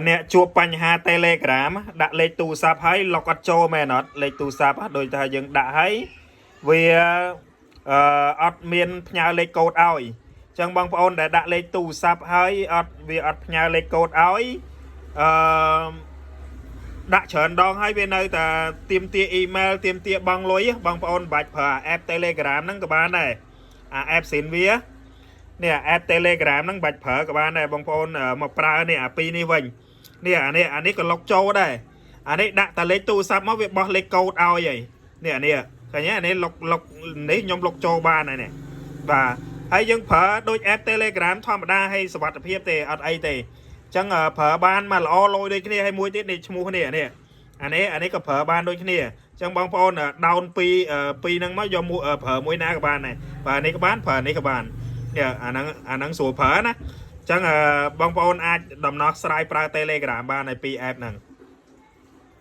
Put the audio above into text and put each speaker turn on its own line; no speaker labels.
nè chụpបញ្ហា Telegram ដាក់លេខទូរស័ព្ទឲ្យ log អត់ចូលមែនអត់លេខទូរស័ព្ទដូចថាយើងដាក់ឲ្យវាអត់មានផ្ញើលេខកូដឲ្យចឹងបងប្អូនដែលដាក់លេខទូរស័ព្ទឲ្យវាអត់ផ្ញើលេខកូដឲ្យអឺដាក់ច្រើនដងហើយវានៅតែទាមទារ email ទាមទារបង់លុយបងប្អូនបាច់ប្រើ app Telegram ហ្នឹងក៏បានដែរអា app សិនវានេះ app Telegram ហ្នឹងបាច់ប្រើក៏បានដែរបងប្អូនមកប្រើនេះអាពីរនេះវិញនេះអានេះក៏លុកចូលដែរអានេះដាក់តែលេខទូរស័ព្ទមកវាបោះលេខកូដឲ្យហើយនេះអានេះឃើញអានេះលុកនេះខ្ញុំលុកចូលបានហើយនេះបាទហើយយើងប្រើដូច app Telegram ធម្មតាហើយសុវត្ថិភាពទេអត់អីទេចឹងប្រើបានមកល្អលយដូចគ្នាហើយមួយទៀតនេះឈ្មោះនេះអានេះក៏ប្រើបានដូចគ្នាចឹងបងប្អូន down ពីហ្នឹងមកយកមួយប្រើមួយណាក៏បានដែរប្រើនេះក៏បានប្រើនេះក៏បានអាហ្នឹងស្រួលប្រើណាចឹងបងប្អូនអាចដំណោះស្រាយប្រើ Telegram បានហើយពី app ហ្នឹង